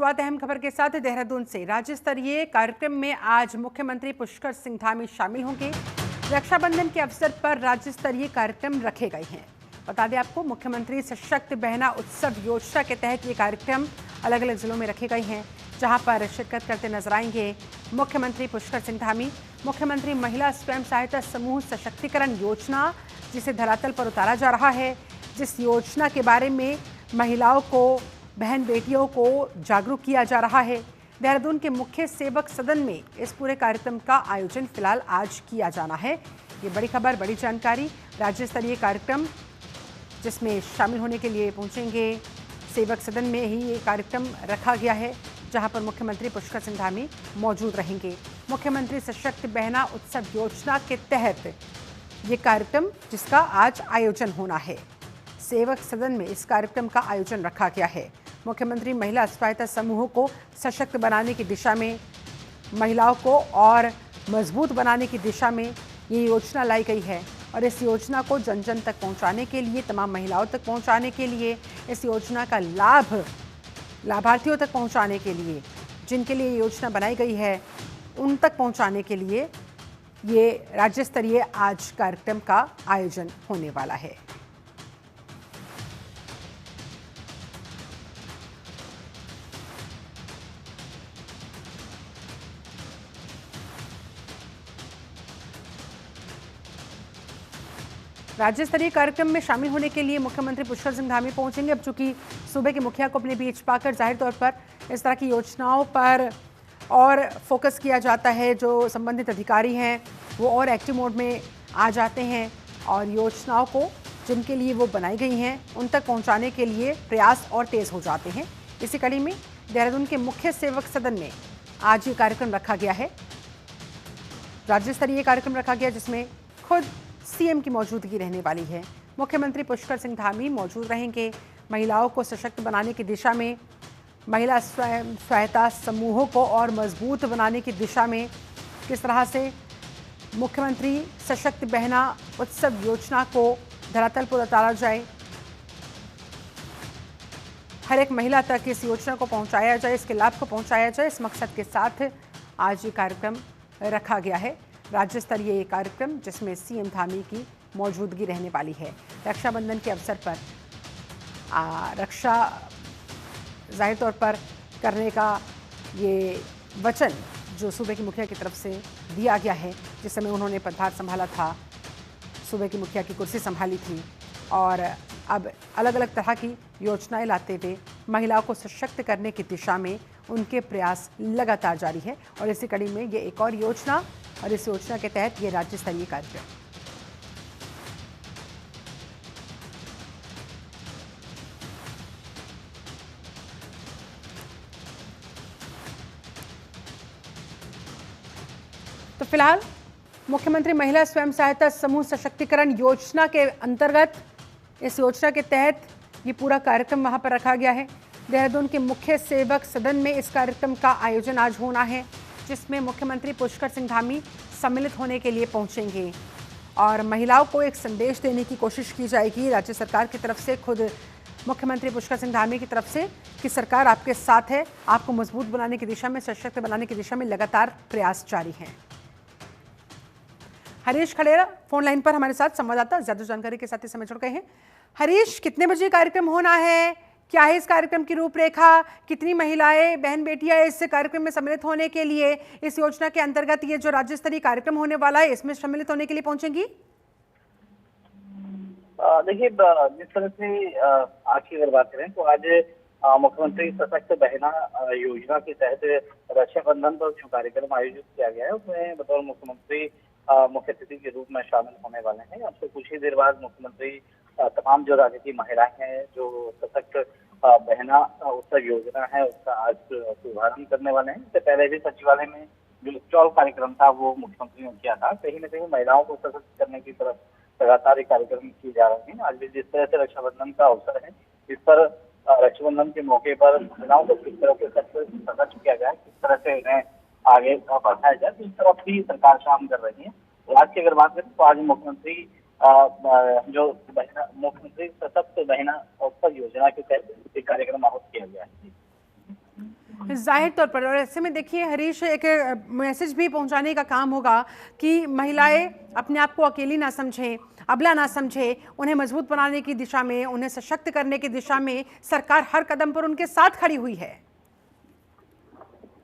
शुरुआत अहम खबर के साथ देहरादून से। राज्य स्तरीय कार्यक्रम में आज मुख्यमंत्री पुष्कर सिंह धामी शामिल होंगे। रक्षाबंधन के अवसर पर राज्य स्तरीय कार्यक्रम रखे गए हैं। बता दें आपको, मुख्यमंत्री सशक्त बहना उत्सव योजना के तहत ये कार्यक्रम अलग अलग जिलों में रखे गए हैं, जहां पर शिरकत करते नजर आएंगे मुख्यमंत्री पुष्कर सिंह धामी। मुख्यमंत्री महिला स्वयं सहायता समूह सशक्तिकरण योजना, जिसे धरातल पर उतारा जा रहा है, जिस योजना के बारे में महिलाओं को, बहन बेटियों को जागरूक किया जा रहा है। देहरादून के मुख्य सेवक सदन में इस पूरे कार्यक्रम का आयोजन फिलहाल आज किया जाना है। ये बड़ी खबर, बड़ी जानकारी। राज्य स्तरीय कार्यक्रम जिसमें शामिल होने के लिए पहुंचेंगे, सेवक सदन में ही ये कार्यक्रम रखा गया है, जहां पर मुख्यमंत्री पुष्कर सिंह धामी मौजूद रहेंगे। मुख्यमंत्री सशक्त बहना उत्सव योजना के तहत ये कार्यक्रम, जिसका आज आयोजन होना है, सेवक सदन में इस कार्यक्रम का आयोजन रखा गया है। मुख्यमंत्री महिला सहायता समूहों को सशक्त बनाने की दिशा में, महिलाओं को और मजबूत बनाने की दिशा में ये योजना लाई गई है। और इस योजना को जन जन तक पहुंचाने के लिए, तमाम महिलाओं तक पहुंचाने के लिए, इस योजना का लाभ लाभार्थियों तक पहुंचाने के लिए, जिनके लिए योजना बनाई गई है उन तक पहुंचाने के लिए ये राज्य स्तरीय आज कार्यक्रम का आयोजन होने वाला है। राज्य स्तरीय कार्यक्रम में शामिल होने के लिए मुख्यमंत्री पुष्कर सिंह धामी पहुंचेंगे। अब चूंकि सूबे के मुखिया को अपने बीच पाकर जाहिर तौर पर इस तरह की योजनाओं पर और फोकस किया जाता है, जो संबंधित अधिकारी हैं वो और एक्टिव मोड में आ जाते हैं और योजनाओं को, जिनके लिए वो बनाई गई हैं, उन तक पहुंचाने के लिए प्रयास और तेज हो जाते हैं। इसी कड़ी में देहरादून के मुख्य सेवक सदन में आज ये कार्यक्रम रखा गया है, राज्य स्तरीय कार्यक्रम रखा गया, जिसमें खुद सीएम की मौजूदगी रहने वाली है। मुख्यमंत्री पुष्कर सिंह धामी मौजूद रहेंगे। महिलाओं को सशक्त बनाने की दिशा में, महिला स्वयं सहायता समूहों को और मजबूत बनाने की दिशा में किस तरह से मुख्यमंत्री सशक्त बहना उत्सव योजना को धरातल पर उतारा जाए, हर एक महिला तक इस योजना को पहुंचाया जाए, इसके लाभ को पहुंचाया जाए, इस मकसद के साथ आज ये कार्यक्रम रखा गया है। राज्य स्तरीय ये कार्यक्रम जिसमें सीएम धामी की मौजूदगी रहने वाली है। रक्षाबंधन के अवसर पर रक्षा जाहिर तौर पर करने का ये वचन जो सूबे की मुखिया की तरफ से दिया गया है, जिस समय उन्होंने पदभार संभाला था, सूबे की मुखिया की कुर्सी संभाली थी, और अब अलग अलग तरह की योजनाएं लाते हुए महिलाओं को सशक्त करने की दिशा में उनके प्रयास लगातार जारी है। और इसी कड़ी में ये एक और योजना, और इस योजना के तहत ये राज्य स्तरीय कार्यक्रम। तो फिलहाल मुख्यमंत्री महिला स्वयं सहायता समूह सशक्तिकरण योजना के अंतर्गत, इस योजना के तहत ये पूरा कार्यक्रम वहां पर रखा गया है। देहरादून के मुख्य सेवक सदन में इस कार्यक्रम का आयोजन आज होना है, जिसमें मुख्यमंत्री पुष्कर सिंह धामी सम्मिलित होने के लिए पहुंचेंगे और महिलाओं को एक संदेश देने की कोशिश की जाएगी राज्य सरकार की तरफ से, खुद मुख्यमंत्री पुष्कर सिंह धामी की तरफ से, कि सरकार आपके साथ है, आपको मजबूत बनाने की दिशा में, सशक्त बनाने की दिशा में लगातार प्रयास जारी हैं। हरीश खड़ेरा फोन लाइन पर हमारे साथ, संवाददाता ज्यादा जानकारी के साथ इस समय जुड़ गए हैं। हरीश, कितने बजे कार्यक्रम होना है, क्या है इस कार्यक्रम की रूपरेखा, कितनी महिलाएं, बहन बेटियां इस कार्यक्रम में सम्मिलित होने के लिए, इस योजना के अंतर्गत ये जो राज्य स्तरीय कार्यक्रम होने वाला है, इसमें सम्मिलित होने के लिए पहुंचेंगी? देखिए, जिस तरह से आज की अगर बात करें तो आज मुख्यमंत्री सशक्त बहना योजना के तहत रक्षाबंधन पर जो कार्यक्रम आयोजित किया गया है, उसमें बतौर मुख्यमंत्री मुख्य अतिथि के रूप में शामिल होने वाले हैं। अब से कुछ ही देर बाद मुख्यमंत्री तमाम जो राज्य की महिलाएं हैं, जो सशक्त बहना उत्सव योजना है, उसका आज शुभारंभ करने वाले हैं। इससे पहले भी सचिवालय में जो स्टॉल कार्यक्रम था वो मुख्यमंत्री ने किया था। कहीं न कहीं महिलाओं को सशक्त करने की तरफ लगातार ये कार्यक्रम किए जा रहे हैं। आज भी जिस तरह से रक्षाबंधन का अवसर है, इस पर रक्षाबंधन के मौके पर महिलाओं को किस तरह से सशक्त किया जाए, किस तरह से उन्हें आगे बढ़ाया जाए, तो इस तरफ भी सरकार काम कर रही है। तो आज की अगर बात करें तो आज मुख्यमंत्री जो मुख्यमंत्री सशक्त बहना उत्सव योजना के तहत एक कार्यक्रम आहूत किया गया है। जाहिर तौर पर, और ऐसे में देखिए हरीश, एक मैसेज भी पहुंचाने का काम होगा कि महिलाएं अपने आप को अकेली ना समझें, अबला ना समझें, उन्हें मजबूत बनाने की दिशा में, उन्हें सशक्त करने की दिशा में सरकार हर कदम पर उनके साथ खड़ी हुई है।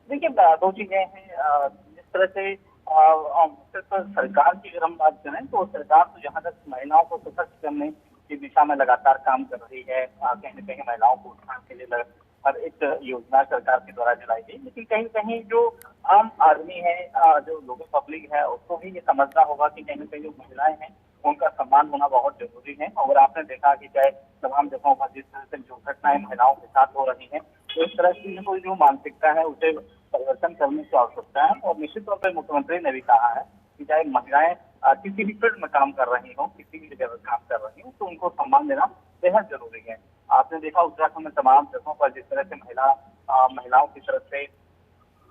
देखिए, दो चीजें हैं। जिस तरह से सिर्फ सरकार की अगर हम बात करें तो सरकार तो जहां तक महिलाओं को सशक्त करने की दिशा में लगातार काम कर रही है। कहीं न कहीं महिलाओं को उत्थान के लिए हर एक योजना सरकार के द्वारा चलाई गई, लेकिन कहीं न कहीं जो आम आदमी है, जो लोगल पब्लिक है, उसको भी ये समझना होगा कि कहीं न कहीं जो महिलाएं हैं उनका सम्मान होना बहुत जरूरी है। और आपने देखा कि चाहे तमाम जगहों पर जिस तरह से जो घटनाएं महिलाओं के साथ हो रही हैं, तो इस तरह की कोई जो मानसिकता है उसे परिवर्तन करने की आवश्यकता है। और निश्चित तौर पर मुख्यमंत्री ने भी कहा है कि चाहे महिलाएं किसी भी फील्ड में काम कर रही हो, किसी भी जगह काम कर रही हो, तो उनको सम्मान देना बेहद जरूरी है। आपने देखा उत्तराखंड में तमाम जगहों पर जिस तरह से महिलाओं की तरफ से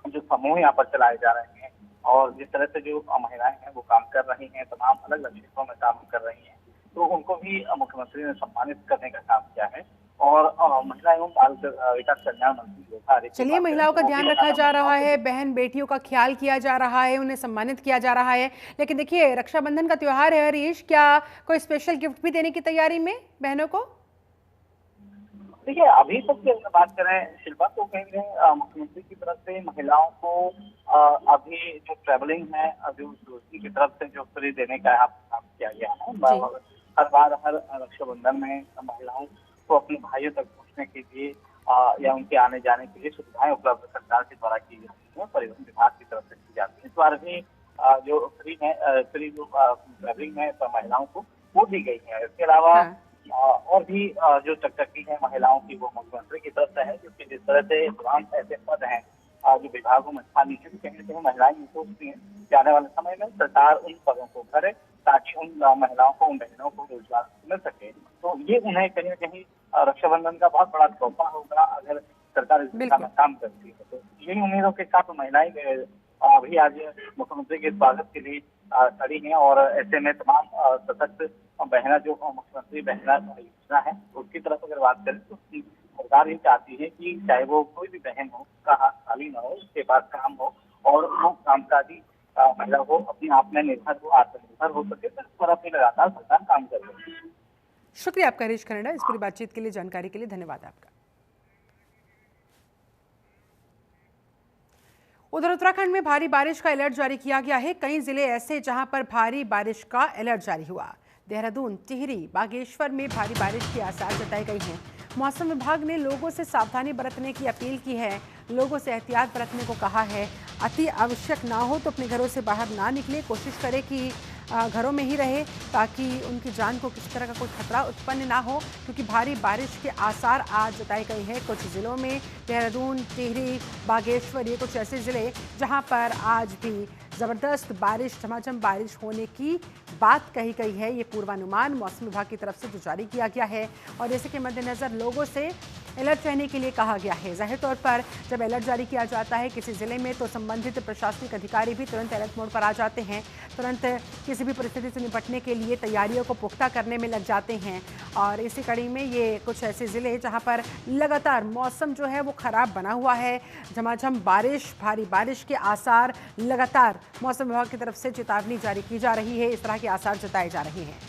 जो समूह यहाँ पर चलाए जा रहे हैं और जिस तरह से जो महिलाएं हैं वो काम कर रही हैं, तमाम अलग अलग क्षेत्रों में काम कर रही हैं, तो उनको भी मुख्यमंत्री ने सम्मानित करने का काम किया है। और महिला एवं बाल विकास कल्याण मंत्री रेखा आर्य की चलिए, बात महिलाओं का करें तो वो ध्यान भी रखा जा रहा बताना है, बहन बेटियों का ख्याल किया जा रहा है, उन्हें सम्मानित किया जा रहा है, लेकिन देखिए रक्षाबंधन का त्योहार है हरीश, क्या कोई स्पेशल गिफ्ट भी देने की तैयारी में बहनों को? देखिए, अभी तक की अगर बात करें शिल्पा, तो कहीं कहीं मुख्यमंत्री की तरफ से महिलाओं को अभी जो ट्रेवलिंग है, अभी दूसरी की तरफ से जो फ्री देने का काम किया गया है। हर बार हर रक्षाबंधन में महिलाओं को अपने भाइयों तक पहुंचने के लिए या उनके आने जाने के लिए सुविधाएं उपलब्ध सरकार के द्वारा की जाती है, परिवहन विभाग की तरफ से की जाती है। इस बार भी जो फ्री जो ट्रेवलिंग है तो महिलाओं को वो दी गई है। इसके अलावा हाँ। और भी जो चकचकी है महिलाओं की वो मुख्यमंत्री की तरफ से है, क्योंकि जिस तरह से तमाम ऐसे पद हैं जो विभागों में खाली है, कहीं न कहीं महिलाएं ये सोचती हैं कि आने वाले समय में सरकार उन पदों को भरे ताकि उन महिलाओं को, उन बहनों को रोजगार मिल सके। तो ये उन्हें कहीं न कहीं रक्षाबंधन का बहुत बड़ा तोहफा होगा अगर सरकार इस दिशा में काम करती है। तो यही उम्मीदों के साथ महिलाएं अभी आज मुख्यमंत्री के स्वागत के लिए खड़ी हैं। और ऐसे में तमाम सशक्त बहना जो मुख्यमंत्री बहना योजना है उसकी तरफ अगर बात करें तो सरकार ये चाहती है कि चाहे वो कोई भी बहन हो, उसका हाथ खाली न हो, उसके पास काम हो और वो कामकाजी महिला हो, अपने आप में निर्भर हो, आत्मनिर्भर हो सके। तो इस पर अपनी लगातार सरकार काम कर रही है। शुक्रिया आपका हरीश खरेड़ा, इस पूरी बातचीत के लिए, जानकारी के लिए धन्यवाद आपका। उधर उत्तराखंड में भारी बारिश का अलर्ट जारी किया गया है। कई जिले ऐसे जहां पर भारी बारिश का अलर्ट जारी हुआ। देहरादून, टिहरी, बागेश्वर में भारी बारिश के आसार जताए गए हैं। मौसम विभाग ने लोगों से सावधानी बरतने की अपील की है, लोगों से एहतियात बरतने को कहा है। अति आवश्यक ना हो तो अपने घरों से बाहर ना निकले, कोशिश करें कि घरों में ही रहे ताकि उनकी जान को किसी तरह का कोई खतरा उत्पन्न ना हो, क्योंकि भारी बारिश के आसार आज जताए गए हैं कुछ ज़िलों में। देहरादून, टिहरी, बागेश्वर, ये कुछ ऐसे ज़िले जहां पर आज भी ज़बरदस्त बारिश, झमाझम बारिश होने की बात कही गई है। ये पूर्वानुमान मौसम विभाग की तरफ से जो जारी किया गया है और इसी के मद्देनज़र लोगों से अलर्ट रहने के लिए कहा गया है। जाहिर तौर पर जब अलर्ट जारी किया जाता है किसी ज़िले में तो संबंधित प्रशासनिक अधिकारी भी तुरंत अलर्ट मोड पर आ जाते हैं, तुरंत किसी भी परिस्थिति से निपटने के लिए तैयारियों को पुख्ता करने में लग जाते हैं। और इसी कड़ी में ये कुछ ऐसे ज़िले जहां पर लगातार मौसम जो है वो ख़राब बना हुआ है, झमाझम बारिश, भारी बारिश के आसार लगातार मौसम विभाग की तरफ से चेतावनी जारी की जा रही है, इस तरह के आसार जताए जा रहे हैं।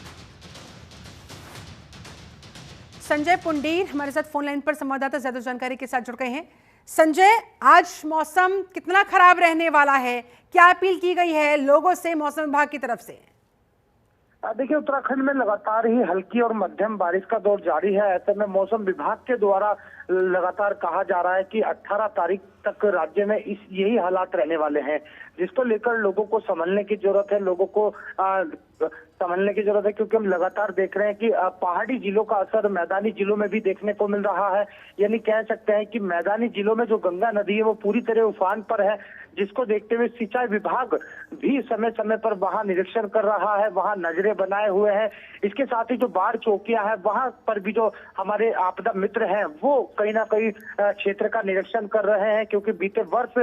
संजय पुंडीर हमारे साथ फोन लाइन पर संवाददाता ज्यादा जानकारी के साथ जुड़ गए हैं। संजय, आज मौसम कितना खराब रहने वाला है, क्या अपील की गई है लोगों से मौसम विभाग की तरफ से? देखिए, उत्तराखंड में लगातार ही हल्की और मध्यम बारिश का दौर जारी है। ऐसे में मौसम विभाग के द्वारा लगातार कहा जा रहा है कि 18 तारीख तक राज्य में यही हालात रहने वाले हैं, जिसको लेकर लोगों को संभलने की जरूरत है। लोगों को संभलने की जरूरत है, क्योंकि हम लगातार देख रहे हैं कि पहाड़ी जिलों का असर मैदानी जिलों में भी देखने को मिल रहा है। यानी कह सकते हैं कि मैदानी जिलों में जो गंगा नदी है वो पूरी तरह उफान पर है, जिसको देखते हुए सिंचाई विभाग भी समय समय पर वहां निरीक्षण कर रहा है, वहां नजरें बनाए हुए हैं। इसके साथ ही जो बाढ़ चौकियां हैं वहां पर भी जो हमारे आपदा मित्र हैं वो कहीं ना कहीं क्षेत्र का निरीक्षण कर रहे हैं, क्योंकि बीते वर्ष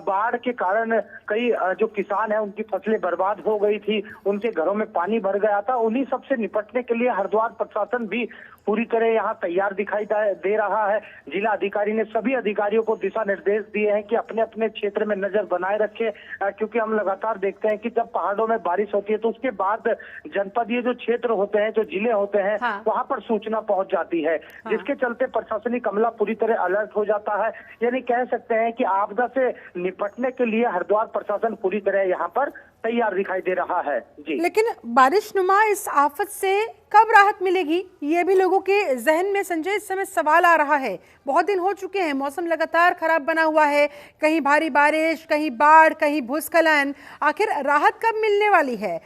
बाढ़ के कारण कई जो किसान हैं उनकी फसलें बर्बाद हो गई थी, उनके घरों में में पानी भर गया था, उन्हीं सब से निपटने के लिए हरिद्वार प्रशासन भी पूरी तरह यहाँ तैयार दिखाई दे रहा है। जिला अधिकारी ने सभी अधिकारियों को दिशा निर्देश दिए हैं कि अपने अपने क्षेत्र में नजर बनाए रखें, क्योंकि हम लगातार देखते हैं कि जब पहाड़ों में बारिश होती है तो उसके बाद जनपदीय जो क्षेत्र होते हैं, जो जिले होते हैं, वहां पर सूचना पहुंच जाती है, जिसके चलते प्रशासनिक अमला पूरी तरह अलर्ट हो जाता है। यानी कह सकते हैं कि आपदा से निपटने के लिए हरिद्वार प्रशासन पूरी तरह यहाँ पर तैयार दिखाई दे रहा है। जी, लेकिन बारिशनुमा इस आफत से कब राहत मिलेगी, ये भी लोगों के जहन में संजय इस समय सवाल आ रहा है। बहुत दिन हो चुके हैं, मौसम लगातार खराब बना हुआ है, कहीं भारी बारिश, कहीं बाढ़, कहीं भूस्खलन। आखिर राहत कब मिलने वाली है,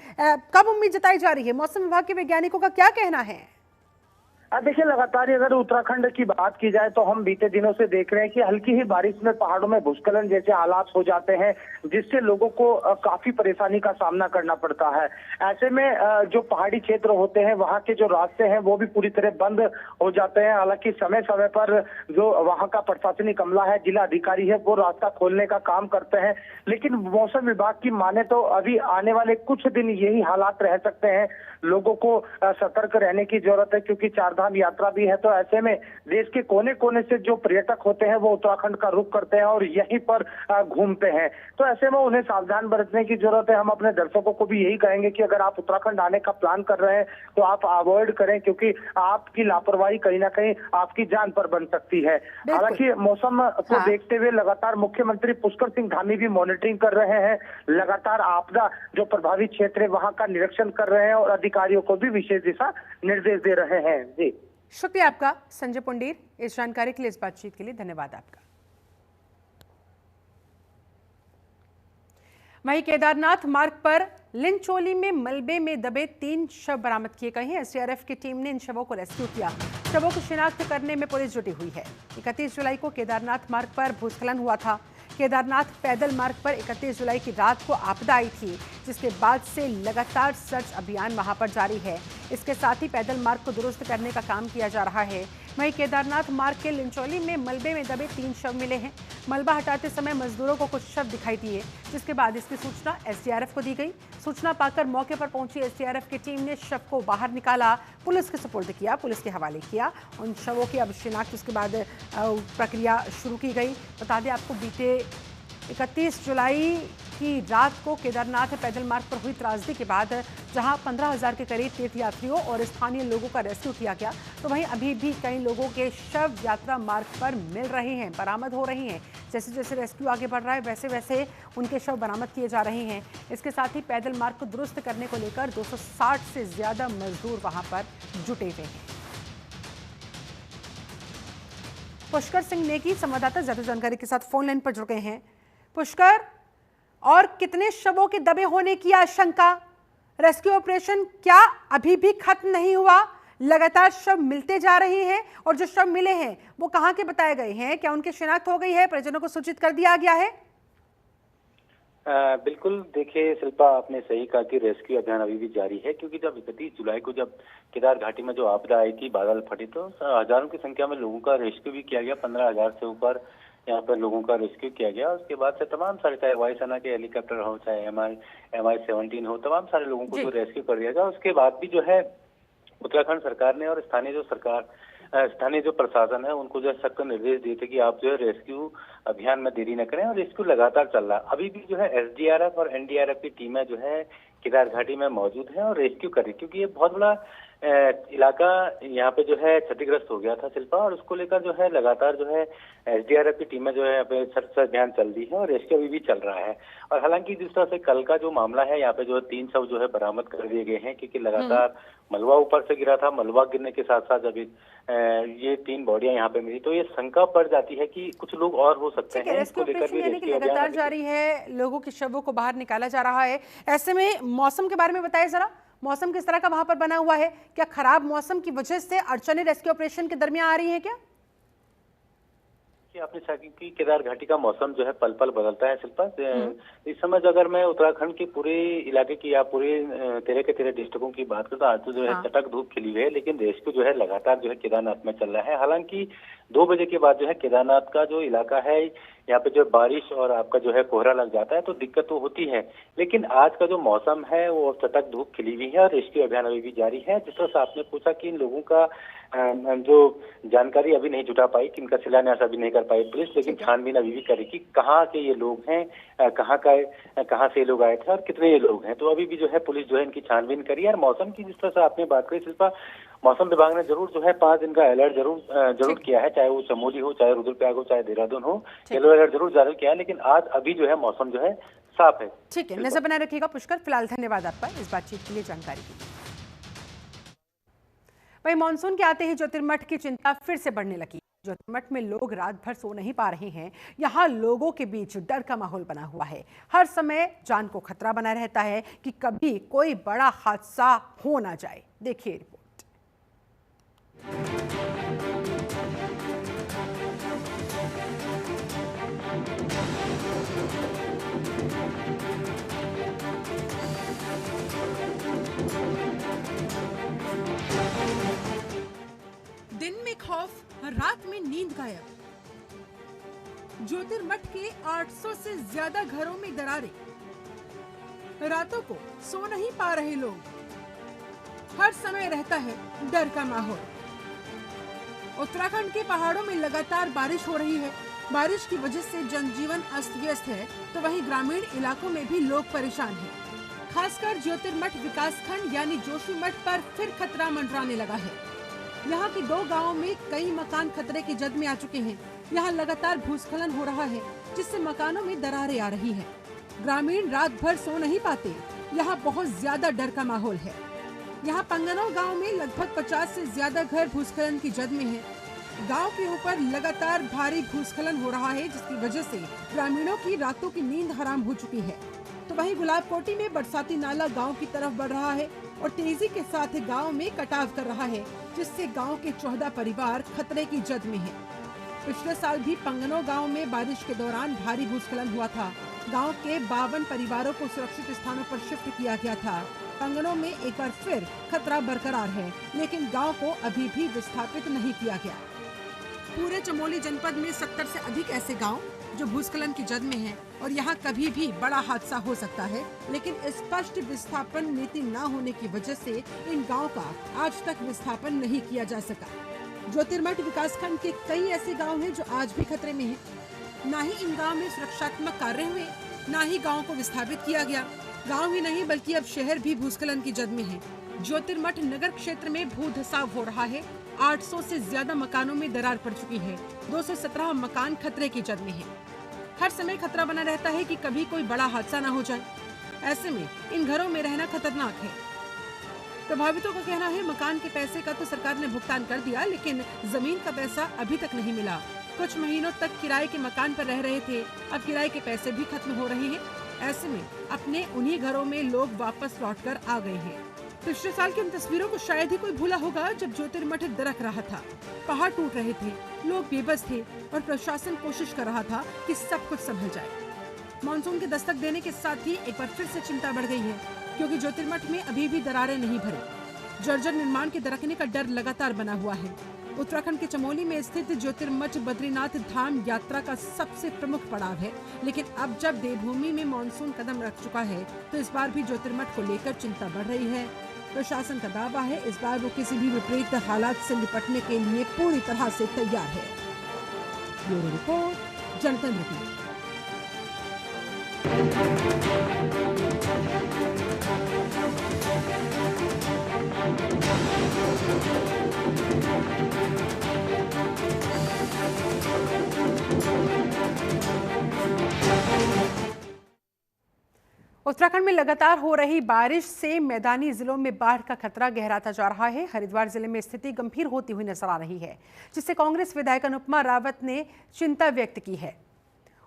कब उम्मीद जताई जा रही है? मौसम विभाग के वैज्ञानिकों का क्या कहना है? देखिए, लगातार अगर उत्तराखंड की बात की जाए तो हम बीते दिनों से देख रहे हैं कि हल्की ही बारिश में पहाड़ों में भूस्खलन जैसे हालात हो जाते हैं, जिससे लोगों को काफी परेशानी का सामना करना पड़ता है। ऐसे में जो पहाड़ी क्षेत्र होते हैं, वहां के जो रास्ते हैं वो भी पूरी तरह बंद हो जाते हैं। हालांकि समय समय पर जो वहां का प्रशासनिक अमला है, जिला अधिकारी है, वो रास्ता खोलने का काम करते हैं। लेकिन मौसम विभाग की माने तो अभी आने वाले कुछ दिन यही हालात रह सकते हैं। लोगों को सतर्क रहने की जरूरत है, क्योंकि चारधाम यात्रा भी है। तो ऐसे में देश के कोने कोने से जो पर्यटक होते हैं वो उत्तराखंड का रुख करते हैं और यहीं पर घूमते हैं। तो ऐसे में उन्हें सावधान बरतने की जरूरत है। हम अपने दर्शकों को भी यही कहेंगे कि अगर आप उत्तराखंड आने का प्लान कर रहे हैं तो आप अवॉइड करें, क्योंकि आपकी लापरवाही कहीं ना कहीं आपकी जान पर बन सकती है। हालांकि मौसम को देखते हुए लगातार मुख्यमंत्री पुष्कर सिंह धामी भी मॉनिटरिंग कर रहे हैं, लगातार आपदा जो प्रभावित क्षेत्र है वहां का निरीक्षण कर रहे हैं और अधिकारियों को भी विशेष दिशा निर्देश दे रहे हैं। जी, शुक्रिया आपका संजय पुंडीर, इस जानकारी के लिए, इस बातचीत के लिए धन्यवाद आपका। वहीं केदारनाथ मार्ग पर लिंचोली में मलबे में दबे 3 शव बरामद किए गए हैं। एसडीआरएफ की टीम ने इन शवों को रेस्क्यू किया। शवों की शिनाख्त करने में पुलिस जुटी हुई है। 31 जुलाई को केदारनाथ मार्ग पर भूस्खलन हुआ था। केदारनाथ पैदल मार्ग पर 31 जुलाई की रात को आपदा आई थी, जिसके बाद से लगातार सर्च अभियान वहां पर जारी है। इसके साथ ही पैदल मार्ग को दुरुस्त करने का काम किया जा रहा है। वहीं केदारनाथ मार्ग के लिंचोली में मलबे में दबे 3 शव मिले हैं। मलबा हटाते समय मजदूरों को कुछ शव दिखाई दिए, जिसके बाद इसकी सूचना एसडीआरएफ को दी गई। सूचना पाकर मौके पर पहुंची एसडीआरएफ की टीम ने शव को बाहर निकाला, पुलिस के सुपुर्द किया, पुलिस के हवाले किया। उन शवों की अब शिनाख्त उसके बाद प्रक्रिया शुरू की गई। बता दें आपको, बीते 31 जुलाई की रात को केदारनाथ पैदल मार्ग पर हुई त्रासदी के बाद जहां 15,000 के करीब तीर्थयात्रियों और स्थानीय लोगों का रेस्क्यू किया गया, तो वहीं अभी भी कई लोगों के शव यात्रा मार्ग पर मिल रहे हैं, बरामद हो रही हैं। जैसे जैसे रेस्क्यू आगे बढ़ रहा है वैसे वैसे उनके शव बरामद किए जा रहे हैं। इसके साथ ही पैदल मार्ग को दुरुस्त करने को लेकर 260 से ज्यादा मजदूर वहां पर जुटे हुए हैं। पुष्कर सिंह नेगी संवाददाता ज्यादा जानकारी के साथ फोन लाइन पर जुड़ गए हैं। पुष्कर, और कितने शवों के दबे होने की आशंका? रेस्क्यू ऑपरेशन क्या अभी भी खत्म नहीं हुआ? लगातार शव मिलते जा रहे हैं और जो शव मिले हैं वो कहां के बताए गए हैं? क्या उनकी शिनाख्त हो गई है? परिजनों को सूचित कर दिया गया है? बिल्कुल, देखिए शिल्पा, आपने सही कहा कि रेस्क्यू अभियान अभी भी जारी है, क्योंकि जब 31 जुलाई को जब केदार घाटी में जो आपदा आई थी, बादल फटे, तो हजारों की संख्या में लोगों का रेस्क्यू भी किया गया। 15,000 से ऊपर यहाँ पर लोगों का रेस्क्यू किया गया। उसके बाद से तमाम सारे, चाहे वायुसेना के हेलीकॉप्टर हो, चाहे MI-17 हो, तमाम सारे लोगों को जो रेस्क्यू कर दिया गया। उसके बाद भी जो है उत्तराखंड सरकार ने और स्थानीय जो प्रशासन है उनको जो सख्त निर्देश दिए थे कि आप जो है रेस्क्यू अभियान में देरी न करें, और रेस्क्यू लगातार चल रहा है। अभी भी जो है एसडीआरएफ और एनडीआरएफ की टीमें जो है केदार घाटी में मौजूद है और रेस्क्यू कर रही, क्योंकि ये बहुत बड़ा इलाका यहाँ पे जो है क्षतिग्रस्त हो गया था शिल्पा, और उसको लेकर जो है लगातार जो है एसडीआरएफ की टीमें जो है यहाँ पे सर्च अभियान चल रही है और रेस्क्यू अभी भी चल रहा है। और हालांकि जिस तरह से कल का जो मामला है, यहाँ पे जो है 3 शव जो है बरामद कर दिए गए हैं, क्योंकि लगातार मलबा ऊपर से गिरा था। मलबा गिरने के साथ साथ जब ये 3 बॉडियां यहाँ पे मिली तो ये शंका पड़ जाती है कि कुछ लोग और हो सकते हैं। इसको लेकर भी रेस्क्यू लगातार जारी है, लोगों के शवों को बाहर निकाला जा रहा है। ऐसे में मौसम के बारे में बताइए जरा, मौसम किस तरह का वहां पर बना हुआ है? क्या खराब मौसम की वजह से अड़चनें रेस्क्यू ऑपरेशन के दरमियान आ रही हैं क्या? आपने कहा कि केदार घाटी का मौसम जो है पल पल बदलता है शिल्पा। इस समय अगर मैं उत्तराखंड के पूरे इलाके की या पूरे 13 के 13 डिस्ट्रिक्टों की बात करूं तो आज तो जो है चटक धूप खिली हुई है, लेकिन रेस्क्यू जो है लगातार जो है केदारनाथ में चल रहा है। हालांकि 2 बजे के बाद जो है केदारनाथ का जो इलाका है यहाँ पे जो बारिश और आपका जो है कोहरा लग जाता है तो दिक्कत तो होती है। लेकिन आज का जो मौसम है वो चटक धूप खिली हुई है और रेस्क्यू अभियान अभी भी जारी है। जिस तरह से आपने पूछा कि इन लोगों का जो जानकारी अभी नहीं जुटा पाई, कि इनका शिलान्यास अभी नहीं कर पाई पुलिस, लेकिन छानबीन अभी भी करी कि कहाँ के ये लोग हैं, कहाँ से ये लोग आए थे और कितने ये लोग हैं। तो अभी भी जो है पुलिस जो है इनकी छानबीन करी। और मौसम की जिस तरह से आपने बात करी शिल्पा, मौसम विभाग ने जरूर जो है 5 दिन का अलर्ट जरूर किया है, चाहे वो चमोली हो, चाहे रुद्रप्रयाग हो, चाहे देहरादून हो, येलो अलर्ट जरूर जारी किया है। लेकिन आज अभी जो है मौसम जो है साफ है। ठीक है, नजर बनाए रखिएगा पुष्कर। फिलहाल धन्यवाद आपका इस बातचीत के लिए, जानकारी के लिए। वहीं मानसून के आते ही ज्योतिर्मठ की चिंता फिर से बढ़ने लगी। ज्योतिर्मठ में लोग रात भर सो नहीं पा रहे हैं। यहाँ लोगों के बीच डर का माहौल बना हुआ है। हर समय जान को खतरा बना रहता है कि कभी कोई बड़ा हादसा हो ना जाए। देखिए रिपोर्ट। दिन में खौफ, रात में नींद गायब। ज्योतिर्मठ के 800 से ज्यादा घरों में दरारें। रातों को सो नहीं पा रहे लोग। हर समय रहता है डर का माहौल। उत्तराखंड के पहाड़ों में लगातार बारिश हो रही है। बारिश की वजह से जनजीवन अस्त व्यस्त है, तो वहीं ग्रामीण इलाकों में भी लोग परेशान हैं। खासकर ज्योतिर्मठ विकासखंड यानी जोशीमठ पर फिर खतरा मंडराने लगा है। यहाँ के 2 गांवों में कई मकान खतरे की जद में आ चुके हैं। यहाँ लगातार भूस्खलन हो रहा है, जिससे मकानों में दरारें आ रही हैं। ग्रामीण रात भर सो नहीं पाते। यहाँ बहुत ज्यादा डर का माहौल है। यहाँ पंगनौ गांव में लगभग 50 से ज्यादा घर भूस्खलन की जद में हैं। गांव के ऊपर लगातार भारी भूस्खलन हो रहा है, जिसकी वजह से ग्रामीणों की रातों की नींद हराम हो चुकी है। तो वहीं गुलाबकोटी में बरसाती नाला गांव की तरफ बढ़ रहा है और तेजी के साथ गांव में कटाव कर रहा है, जिससे गांव के 14 परिवार खतरे की जद में हैं। पिछले साल भी पंगनौ गांव में बारिश के दौरान भारी भूस्खलन हुआ था। गांव के 52 परिवारों को सुरक्षित स्थानों पर शिफ्ट किया गया था। पंगनौ में एक बार फिर खतरा बरकरार है, लेकिन गांव को अभी भी विस्थापित नहीं किया गया। पूरे चमोली जनपद में 70 से अधिक ऐसे गांव जो भूस्खलन की जद में हैं और यहाँ कभी भी बड़ा हादसा हो सकता है, लेकिन स्पष्ट विस्थापन नीति न होने की वजह से इन गांव का आज तक विस्थापन नहीं किया जा सका। ज्योतिर्मठ विकासखंड के कई ऐसे गांव हैं जो आज भी खतरे में हैं। न ही इन गांव में सुरक्षात्मक कार्य हुए, न ही गांव को विस्थापित किया गया। गांव ही नहीं बल्कि अब शहर भी भूस्खलन की जद में है। ज्योतिर्मठ नगर क्षेत्र में भू धसाव हो रहा है। 800 से ज्यादा मकानों में दरार पड़ चुकी है। 217 मकान खतरे की जद में है। हर समय खतरा बना रहता है कि कभी कोई बड़ा हादसा न हो जाए। ऐसे में इन घरों में रहना खतरनाक है। प्रभावितों का कहना है मकान के पैसे का तो सरकार ने भुगतान कर दिया, लेकिन जमीन का पैसा अभी तक नहीं मिला। कुछ महीनों तक किराए के मकान पर रह रहे थे, अब किराए के पैसे भी खत्म हो रहे हैं। ऐसे में अपने उन्हीं घरों में लोग वापस लौटकर आ गए हैं। पिछले साल की उन तस्वीरों को शायद ही कोई भूला होगा, जब ज्योतिर्मठ दरक रहा था, पहाड़ टूट रहे थे, लोग बेबस थे और प्रशासन कोशिश कर रहा था कि सब कुछ संभल जाए। मानसून के दस्तक देने के साथ ही एक बार फिर से चिंता बढ़ गई है, क्योंकि ज्योतिर्मठ में अभी भी दरारें नहीं भरी। जर्जर निर्माण के दरकने का डर लगातार बना हुआ है। उत्तराखंड के चमोली में स्थित ज्योतिर्मठ बद्रीनाथ धाम यात्रा का सबसे प्रमुख पड़ाव है, लेकिन अब जब देवभूमि में मानसून कदम रख चुका है, तो इस बार भी ज्योतिर्मठ को लेकर चिंता बढ़ रही है। प्रशासन का दावा है इस बार वो किसी भी विपरीत हालात से निपटने के लिए पूरी तरह से तैयार है। ब्यूरो रिपोर्ट, जनतंत्र टीवी। उत्तराखंड में लगातार हो रही बारिश से मैदानी जिलों में बाढ़ का खतरा गहराता जा रहा है। हरिद्वार जिले में स्थिति गंभीर होती हुई नजर आ रही है, जिससे कांग्रेस विधायक अनुपमा रावत ने चिंता व्यक्त की है।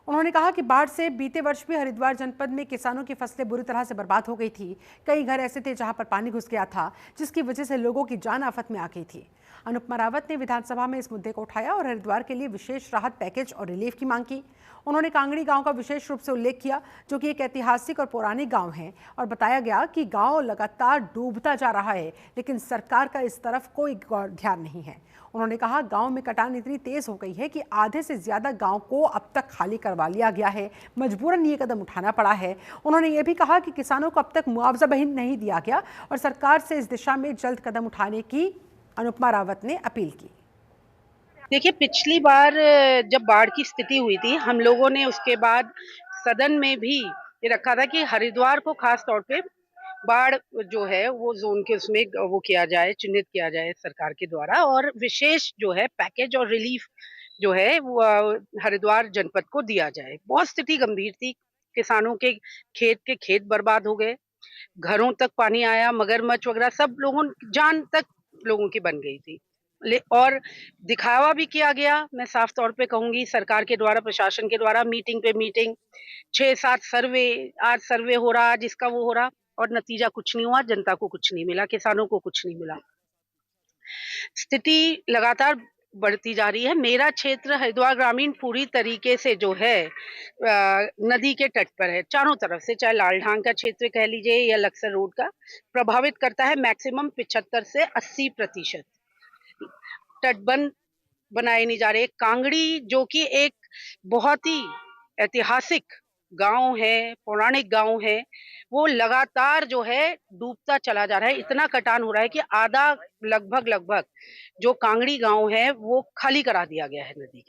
उन्होंने कहा कि बाढ़ से बीते वर्ष भी हरिद्वार जनपद में किसानों की फसलें बुरी तरह से बर्बाद हो गई थी। कई घर ऐसे थे जहां पर पानी घुस गया था, जिसकी वजह से लोगों की जान आफत में आ गई थी। अनुपमा रावत ने विधानसभा में इस मुद्दे को उठाया और हरिद्वार के लिए विशेष राहत पैकेज और रिलीफ की मांग की। उन्होंने कांगड़ी गांव का विशेष रूप से उल्लेख किया, जो कि एक ऐतिहासिक और पौराणिक गांव है, और बताया गया कि गांव लगातार डूबता जा रहा है, लेकिन सरकार का इस तरफ कोई ध्यान नहीं है। उन्होंने कहा, गांव में कटान इतनी तेज हो गई है कि आधे से ज्यादा गांव को अब तक खाली करवा लिया गया है। मजबूरन ये कदम उठाना पड़ा है। उन्होंने ये भी कहा कि किसानों को अब तक मुआवजा भी नहीं दिया गया और सरकार से इस दिशा में जल्द कदम उठाने की अनुपमा रावत ने अपील की। देखिए, पिछली बार जब बाढ़ की स्थिति हुई थी, हम लोगों ने उसके बाद सदन में भी ये रखा था कि हरिद्वार को खास तौर पे बाढ़ जो है वो जोन के उसमें वो किया जाए, चिन्हित किया जाए सरकार के द्वारा, और विशेष जो है पैकेज और रिलीफ जो है वो हरिद्वार जनपद को दिया जाए। बहुत स्थिति गंभीर थी, किसानों के खेत बर्बाद हो गए, घरों तक पानी आया, मगरमच्छ वगैरह सब लोगों जान तक लोगों की बन गई थी। और दिखावा भी किया गया, मैं साफ तौर पे कहूंगी, सरकार के द्वारा, प्रशासन के द्वारा मीटिंग पे मीटिंग, 6-7 सर्वे, आज सर्वे हो रहा, आज इसका वो हो रहा, और नतीजा कुछ नहीं हुआ, जनता को कुछ नहीं मिला, किसानों को कुछ नहीं मिला। स्थिति लगातार बढ़ती जा रही है। मेरा क्षेत्र हरिद्वार ग्रामीण पूरी तरीके से जो है नदी के तट पर है, चारों तरफ से, चाहे लालढांग का क्षेत्र कह लीजिए या लक्सर रोड का, प्रभावित करता है मैक्सिमम 75 से 80%। तटबंध बनाए नहीं जा रहे। कांगड़ी जो कि एक बहुत ही ऐतिहासिक गांव है, पौराणिक गांव है, वो लगातार जो है डूबता चला जा रहा है। इतना कटान हो रहा है कि आधा लगभग जो कांगड़ी गांव है वो खाली करा दिया गया है नदी के।